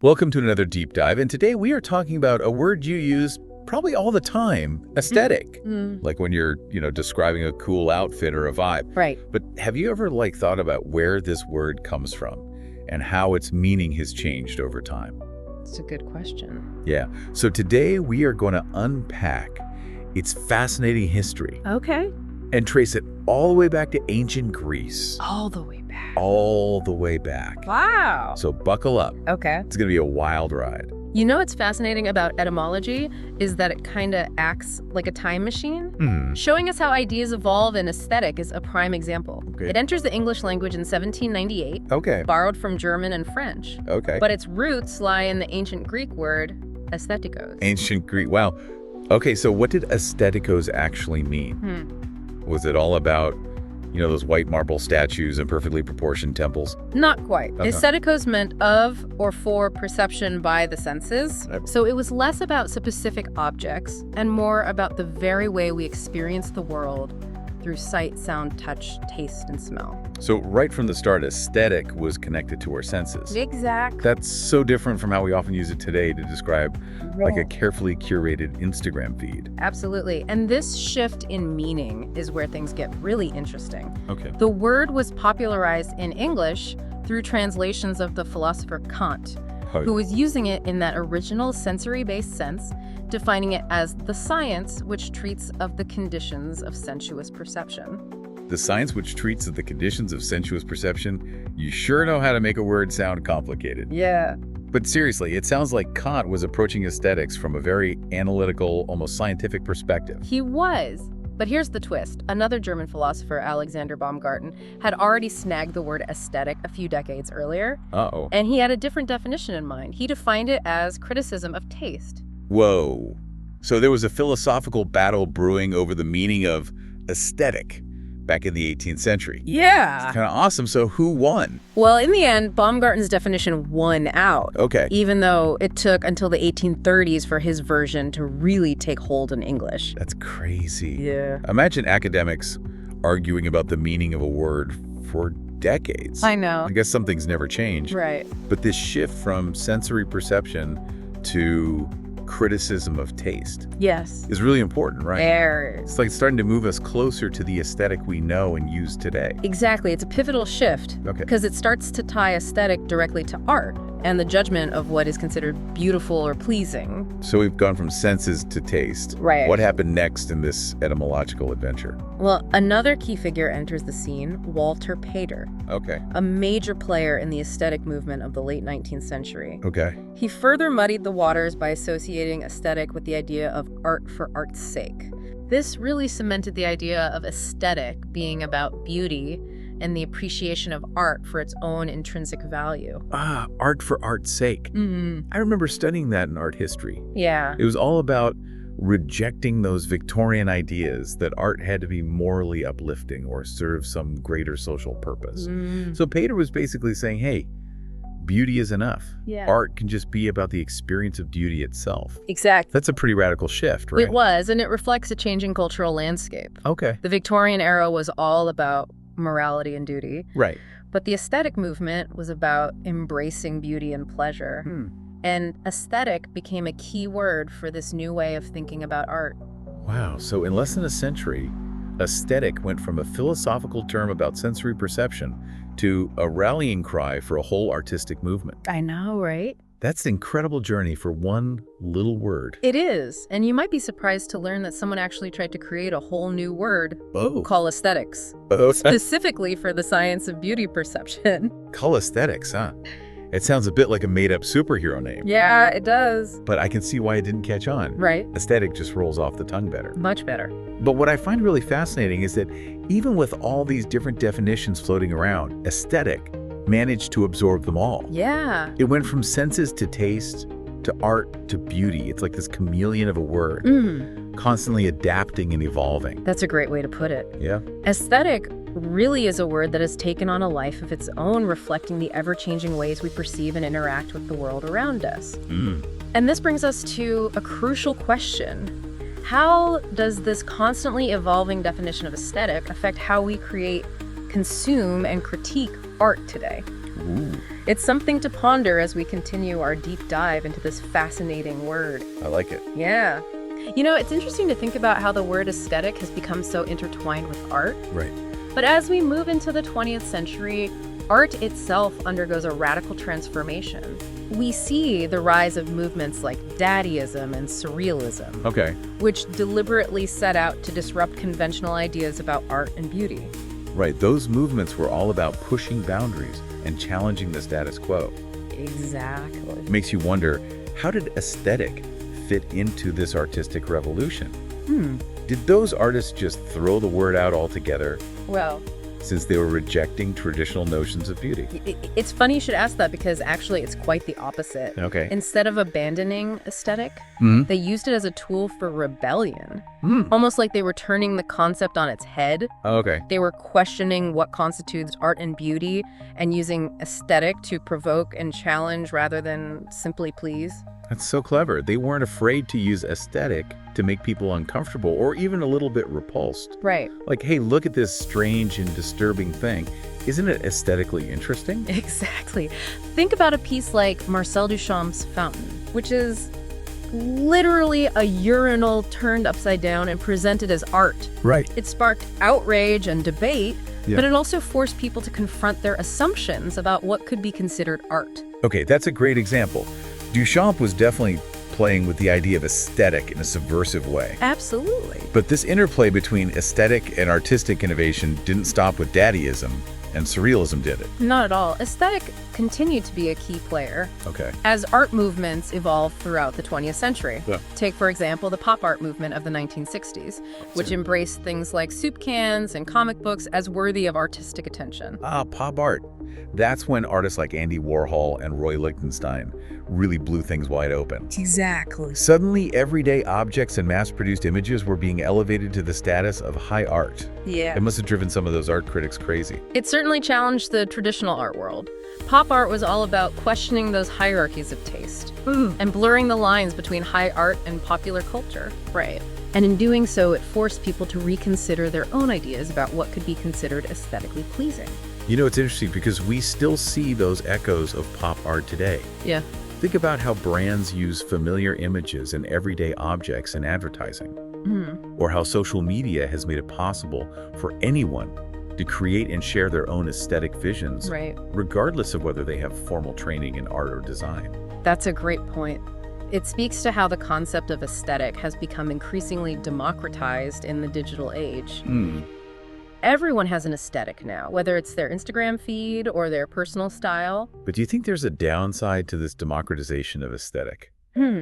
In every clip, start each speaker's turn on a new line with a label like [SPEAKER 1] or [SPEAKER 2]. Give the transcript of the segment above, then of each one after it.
[SPEAKER 1] Welcome to another deep dive, and today we are talking about a word you use probably all the time, aesthetic. Like when you're, describing a cool outfit or a vibe.
[SPEAKER 2] Right.
[SPEAKER 1] But have you ever thought about where this word comes from and how its meaning has changed over time?
[SPEAKER 2] It's a good question.
[SPEAKER 1] Yeah. So today we are going to unpack its fascinating history
[SPEAKER 2] Okay.
[SPEAKER 1] and trace it all the way back to ancient Greece.
[SPEAKER 2] All the way back.
[SPEAKER 1] All the way back.
[SPEAKER 2] Wow.
[SPEAKER 1] So buckle up.
[SPEAKER 2] Okay.
[SPEAKER 1] It's going to be a wild ride.
[SPEAKER 2] You know what's fascinating about etymology is that it kind of acts like a time machine. Showing us how ideas evolve, and aesthetic is a prime example.
[SPEAKER 1] Okay.
[SPEAKER 2] It enters the English language in 1798,
[SPEAKER 1] Okay.
[SPEAKER 2] borrowed from German and French.
[SPEAKER 1] Okay.
[SPEAKER 2] But its roots lie in the ancient Greek word aisthetikos.
[SPEAKER 1] Ancient Greek. Wow. Okay, so what did aisthetikos actually mean? Was it all about, those white marble statues and perfectly proportioned temples?
[SPEAKER 2] Not quite.
[SPEAKER 1] Okay.
[SPEAKER 2] Aesthetikos meant of or for perception by the senses. So it was less about specific objects and more about the very way we experience the world through sight, sound, touch, taste, and smell.
[SPEAKER 1] So right from the start, aesthetic was connected to our senses.
[SPEAKER 2] Exactly.
[SPEAKER 1] That's so different from how we often use it today to describe like a carefully curated Instagram feed.
[SPEAKER 2] Absolutely. And this shift in meaning is where things get really interesting.
[SPEAKER 1] Okay.
[SPEAKER 2] The word was popularized in English through translations of the philosopher Kant, who was using it in that original sensory-based sense, defining it as the science which treats of the conditions of sensuous perception.
[SPEAKER 1] The science which treats of the conditions of sensuous perception. You sure know how to make a word sound complicated.
[SPEAKER 2] Yeah.
[SPEAKER 1] But seriously, it sounds like Kant was approaching aesthetics from a very analytical, almost scientific perspective.
[SPEAKER 2] He was. But here's the twist. Another German philosopher, Alexander Baumgarten, had already snagged the word aesthetic a few decades earlier.
[SPEAKER 1] Uh-oh.
[SPEAKER 2] And he had a different definition in mind. He defined it as criticism of taste.
[SPEAKER 1] Whoa. So there was a philosophical battle brewing over the meaning of aesthetic back in the 18th century.
[SPEAKER 2] Yeah.
[SPEAKER 1] Kind of awesome. So who won?
[SPEAKER 2] Well, in the end, Baumgarten's definition won out.
[SPEAKER 1] Okay.
[SPEAKER 2] Even though it took until the 1830s for his version to really take hold in English.
[SPEAKER 1] That's crazy.
[SPEAKER 2] Yeah.
[SPEAKER 1] Imagine academics arguing about the meaning of a word for decades.
[SPEAKER 2] I know.
[SPEAKER 1] I guess something's never changed.
[SPEAKER 2] Right.
[SPEAKER 1] But this shift from sensory perception to criticism of taste
[SPEAKER 2] Yes.
[SPEAKER 1] is really important, right?
[SPEAKER 2] There.
[SPEAKER 1] It's like starting to move us closer to the aesthetic we know and use today.
[SPEAKER 2] Exactly. It's a pivotal shift.
[SPEAKER 1] Okay.
[SPEAKER 2] Because it starts to tie aesthetic directly to art and the judgment of what is considered beautiful or pleasing.
[SPEAKER 1] So we've gone from senses to taste.
[SPEAKER 2] Right.
[SPEAKER 1] What happened next in this etymological adventure?
[SPEAKER 2] Well, another key figure enters the scene, Walter Pater,
[SPEAKER 1] Okay.
[SPEAKER 2] a major player in the aesthetic movement of the late 19th century.
[SPEAKER 1] Okay.
[SPEAKER 2] He further muddied the waters by associating aesthetic with the idea of art for art's sake. This really cemented the idea of aesthetic being about beauty and the appreciation of art for its own intrinsic value.
[SPEAKER 1] Art for art's sake. I remember studying that in art history.
[SPEAKER 2] Yeah.
[SPEAKER 1] It was all about rejecting those Victorian ideas that art had to be morally uplifting or serve some greater social purpose. So Pater was basically saying, hey, beauty is enough.
[SPEAKER 2] Yeah.
[SPEAKER 1] Art can just be about the experience of beauty itself.
[SPEAKER 2] Exactly.
[SPEAKER 1] That's a pretty radical shift, right?
[SPEAKER 2] It was, and it reflects a changing cultural landscape.
[SPEAKER 1] Okay.
[SPEAKER 2] The Victorian era was all about morality and duty,
[SPEAKER 1] Right.
[SPEAKER 2] but the aesthetic movement was about embracing beauty and pleasure. And aesthetic became a key word for this new way of thinking about art.
[SPEAKER 1] Wow. So in less than a century, aesthetic went from a philosophical term about sensory perception to a rallying cry for a whole artistic movement.
[SPEAKER 2] I know, right?
[SPEAKER 1] That's an incredible journey for one little word.
[SPEAKER 2] It is, and you might be surprised to learn that someone actually tried to create a whole new word called aesthetics, specifically for the science of beauty perception.
[SPEAKER 1] Call aesthetics, huh? It sounds a bit like a made-up superhero name.
[SPEAKER 2] Yeah, it does.
[SPEAKER 1] But I can see why it didn't catch on.
[SPEAKER 2] Right.
[SPEAKER 1] Aesthetic just rolls off the tongue better.
[SPEAKER 2] Much better.
[SPEAKER 1] But what I find really fascinating is that even with all these different definitions floating around, aesthetic managed to absorb them all.
[SPEAKER 2] Yeah.
[SPEAKER 1] It went from senses to taste, to art, to beauty. It's like this chameleon of a word, constantly adapting and evolving.
[SPEAKER 2] That's a great way to put it.
[SPEAKER 1] Yeah.
[SPEAKER 2] Aesthetic really is a word that has taken on a life of its own, reflecting the ever-changing ways we perceive and interact with the world around us. And this brings us to a crucial question. How does this constantly evolving definition of aesthetic affect how we create, consume, and critique art today?
[SPEAKER 1] Ooh.
[SPEAKER 2] It's something to ponder as we continue our deep dive into this fascinating word.
[SPEAKER 1] I like it.
[SPEAKER 2] Yeah. It's interesting to think about how the word aesthetic has become so intertwined with art.
[SPEAKER 1] Right.
[SPEAKER 2] But as we move into the 20th century, art itself undergoes a radical transformation. We see the rise of movements like Dadaism and Surrealism,
[SPEAKER 1] Okay.
[SPEAKER 2] which deliberately set out to disrupt conventional ideas about art and beauty.
[SPEAKER 1] Right. Those movements were all about pushing boundaries and challenging the status quo.
[SPEAKER 2] Exactly.
[SPEAKER 1] It makes you wonder, how did aesthetic fit into this artistic revolution? Did those artists just throw the word out altogether
[SPEAKER 2] Well,
[SPEAKER 1] since they were rejecting traditional notions of beauty?
[SPEAKER 2] it's funny you should ask that because actually it's quite the opposite.
[SPEAKER 1] Okay.
[SPEAKER 2] Instead of abandoning aesthetic, they used it as a tool for rebellion. Almost like they were turning the concept on its head.
[SPEAKER 1] Okay.
[SPEAKER 2] They were questioning what constitutes art and beauty and using aesthetic to provoke and challenge rather than simply please.
[SPEAKER 1] That's so clever. They weren't afraid to use aesthetic to make people uncomfortable or even a little bit repulsed.
[SPEAKER 2] Right.
[SPEAKER 1] Like, hey, look at this strange and disturbing thing. Isn't it aesthetically interesting?
[SPEAKER 2] Exactly. Think about a piece like Marcel Duchamp's Fountain, which is literally a urinal turned upside down and presented as art.
[SPEAKER 1] Right.
[SPEAKER 2] It sparked outrage and debate,
[SPEAKER 1] Yeah.
[SPEAKER 2] but it also forced people to confront their assumptions about what could be considered art.
[SPEAKER 1] Okay, that's a great example. Duchamp was definitely playing with the idea of aesthetic in a subversive way.
[SPEAKER 2] Absolutely.
[SPEAKER 1] But this interplay between aesthetic and artistic innovation didn't stop with Dadaism, and Surrealism did it.
[SPEAKER 2] Not at all. Aesthetic continued to be a key player
[SPEAKER 1] Okay.
[SPEAKER 2] as art movements evolved throughout the 20th century.
[SPEAKER 1] Yeah.
[SPEAKER 2] Take, for example, the pop art movement of the 1960s, which embraced things like soup cans and comic books as worthy of artistic attention.
[SPEAKER 1] Pop art. That's when artists like Andy Warhol and Roy Lichtenstein really blew things wide open.
[SPEAKER 2] Exactly.
[SPEAKER 1] Suddenly, everyday objects and mass-produced images were being elevated to the status of high art.
[SPEAKER 2] Yeah.
[SPEAKER 1] It must have driven some of those art critics crazy.
[SPEAKER 2] It certainly challenged the traditional art world. Pop art was all about questioning those hierarchies of taste and blurring the lines between high art and popular culture. Right. And in doing so, it forced people to reconsider their own ideas about what could be considered aesthetically pleasing.
[SPEAKER 1] It's interesting because we still see those echoes of pop art today.
[SPEAKER 2] Yeah.
[SPEAKER 1] Think about how brands use familiar images and everyday objects in advertising, or how social media has made it possible for anyone to create and share their own aesthetic visions,
[SPEAKER 2] Right.
[SPEAKER 1] regardless of whether they have formal training in art or design.
[SPEAKER 2] That's a great point. It speaks to how the concept of aesthetic has become increasingly democratized in the digital age. Everyone has an aesthetic now, whether it's their Instagram feed or their personal style.
[SPEAKER 1] But do you think there's a downside to this democratization of aesthetic?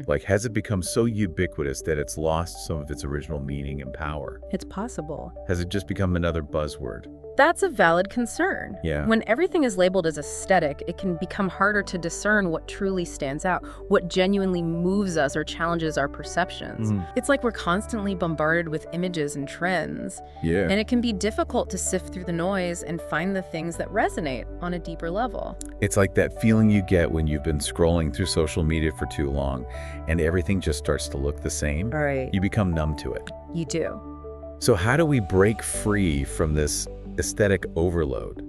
[SPEAKER 1] Like, has it become so ubiquitous that it's lost some of its original meaning and power?
[SPEAKER 2] It's possible.
[SPEAKER 1] Has it just become another buzzword?
[SPEAKER 2] That's a valid concern.
[SPEAKER 1] Yeah.
[SPEAKER 2] When everything is labeled as aesthetic, it can become harder to discern what truly stands out, what genuinely moves us or challenges our perceptions. It's like we're constantly bombarded with images and trends.
[SPEAKER 1] Yeah.
[SPEAKER 2] And it can be difficult to sift through the noise and find the things that resonate on a deeper level.
[SPEAKER 1] It's like that feeling you get when you've been scrolling through social media for too long and everything just starts to look the same.
[SPEAKER 2] Right.
[SPEAKER 1] You become numb to it.
[SPEAKER 2] You do.
[SPEAKER 1] So how do we break free from this aesthetic overload?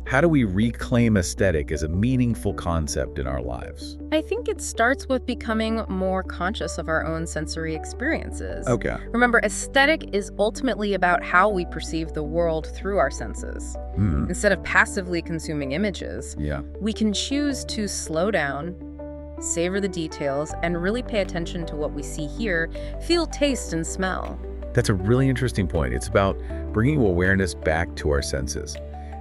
[SPEAKER 1] How do we reclaim aesthetic as a meaningful concept in our lives?
[SPEAKER 2] I think it starts with becoming more conscious of our own sensory experiences.
[SPEAKER 1] Okay.
[SPEAKER 2] Remember, aesthetic is ultimately about how we perceive the world through our senses. Instead of passively consuming images,
[SPEAKER 1] Yeah.
[SPEAKER 2] we can choose to slow down, savor the details, and really pay attention to what we see, hear, feel, taste, and smell.
[SPEAKER 1] That's a really interesting point. It's about bringing awareness back to our senses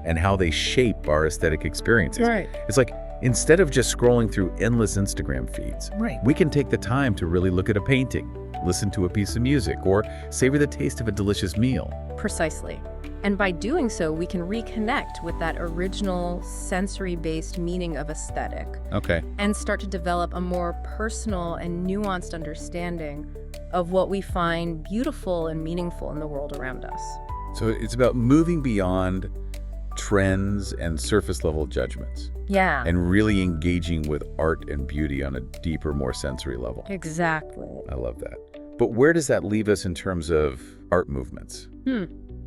[SPEAKER 1] and how they shape our aesthetic experiences.
[SPEAKER 2] Right.
[SPEAKER 1] It's like, instead of just scrolling through endless Instagram feeds, we can take the time to really look at a painting, listen to a piece of music, or savor the taste of a delicious meal.
[SPEAKER 2] Precisely. And by doing so, we can reconnect with that original sensory-based meaning of aesthetic
[SPEAKER 1] Okay.
[SPEAKER 2] and start to develop a more personal and nuanced understanding of what we find beautiful and meaningful in the world around us.
[SPEAKER 1] So it's about moving beyond trends and surface level judgments
[SPEAKER 2] Yeah,
[SPEAKER 1] and really engaging with art and beauty on a deeper, more sensory level.
[SPEAKER 2] exactly.
[SPEAKER 1] I love that. But where does that leave us in terms of art movements?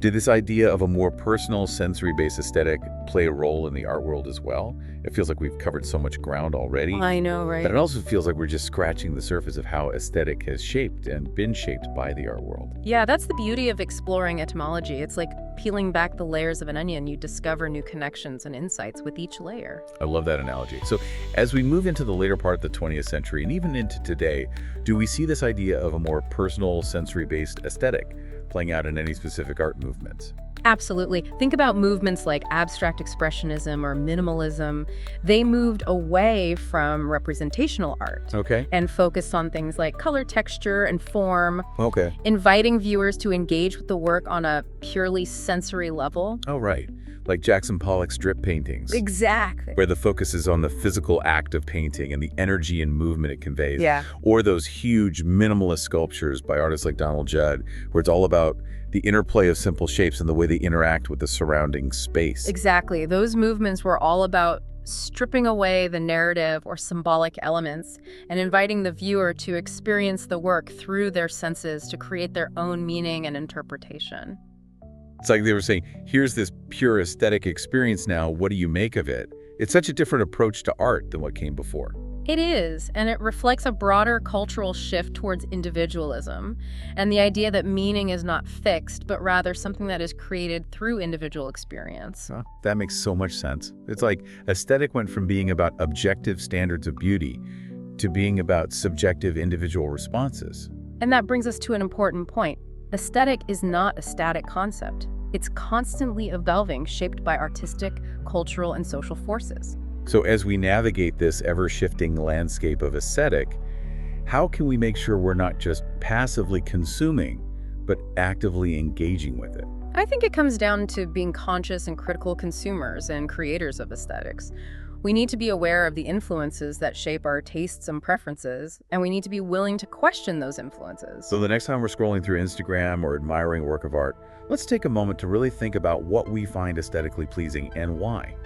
[SPEAKER 1] Did this idea of a more personal, sensory-based aesthetic play a role in the art world as well? It feels like we've covered so much ground already.
[SPEAKER 2] I know, right?
[SPEAKER 1] But it also feels like we're just scratching the surface of how aesthetic has shaped and been shaped by the art world.
[SPEAKER 2] Yeah, that's the beauty of exploring etymology. It's like peeling back the layers of an onion. You discover new connections and insights with each layer.
[SPEAKER 1] I love that analogy. So as we move into the later part of the 20th century and even into today, do we see this idea of a more personal, sensory-based aesthetic playing out in any specific art movements?
[SPEAKER 2] Absolutely. Think about movements like abstract expressionism or minimalism. They moved away from representational art
[SPEAKER 1] Okay.
[SPEAKER 2] and focused on things like color, texture, and form,
[SPEAKER 1] Okay.
[SPEAKER 2] inviting viewers to engage with the work on a purely sensory level.
[SPEAKER 1] Oh, right. Like Jackson Pollock's drip paintings,
[SPEAKER 2] Exactly.
[SPEAKER 1] where the focus is on the physical act of painting and the energy and movement it conveys.
[SPEAKER 2] Yeah.
[SPEAKER 1] Or those huge minimalist sculptures by artists like Donald Judd, where it's all about the interplay of simple shapes and the way they interact with the surrounding space.
[SPEAKER 2] Exactly. Those movements were all about stripping away the narrative or symbolic elements and inviting the viewer to experience the work through their senses to create their own meaning and interpretation.
[SPEAKER 1] It's like they were saying, here's this pure aesthetic experience now, what do you make of it? It's such a different approach to art than what came before.
[SPEAKER 2] It is, and it reflects a broader cultural shift towards individualism and the idea that meaning is not fixed, but rather something that is created through individual experience.
[SPEAKER 1] Huh, that makes so much sense. It's like aesthetic went from being about objective standards of beauty to being about subjective individual responses.
[SPEAKER 2] And that brings us to an important point. Aesthetic is not a static concept. It's constantly evolving, shaped by artistic, cultural, and social forces.
[SPEAKER 1] So as we navigate this ever-shifting landscape of aesthetic, how can we make sure we're not just passively consuming, but actively engaging with it?
[SPEAKER 2] I think it comes down to being conscious and critical consumers and creators of aesthetics. We need to be aware of the influences that shape our tastes and preferences, and we need to be willing to question those influences.
[SPEAKER 1] So the next time we're scrolling through Instagram or admiring a work of art, let's take a moment to really think about what we find aesthetically pleasing and why.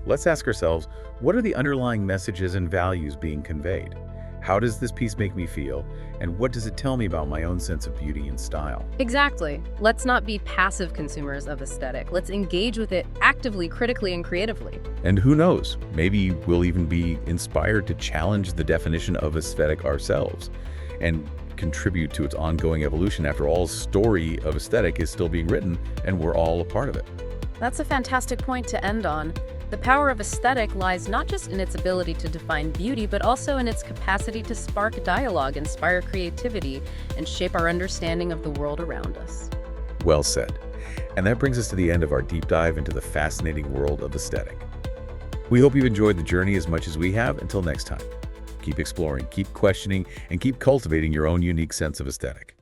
[SPEAKER 1] Let's ask ourselves, what are the underlying messages and values being conveyed? How does this piece make me feel? And what does it tell me about my own sense of beauty and style?
[SPEAKER 2] Exactly. Let's not be passive consumers of aesthetic. Let's engage with it actively, critically, and creatively.
[SPEAKER 1] And who knows, maybe we'll even be inspired to challenge the definition of aesthetic ourselves and contribute to its ongoing evolution. After all, the story of aesthetic is still being written, and we're all a part of it.
[SPEAKER 2] That's a fantastic point to end on. The power of aesthetic lies not just in its ability to define beauty, but also in its capacity to spark dialogue, inspire creativity, and shape our understanding of the world around us.
[SPEAKER 1] Well said. And that brings us to the end of our deep dive into the fascinating world of aesthetic. We hope you've enjoyed the journey as much as we have. Until next time, keep exploring, keep questioning, and keep cultivating your own unique sense of aesthetic.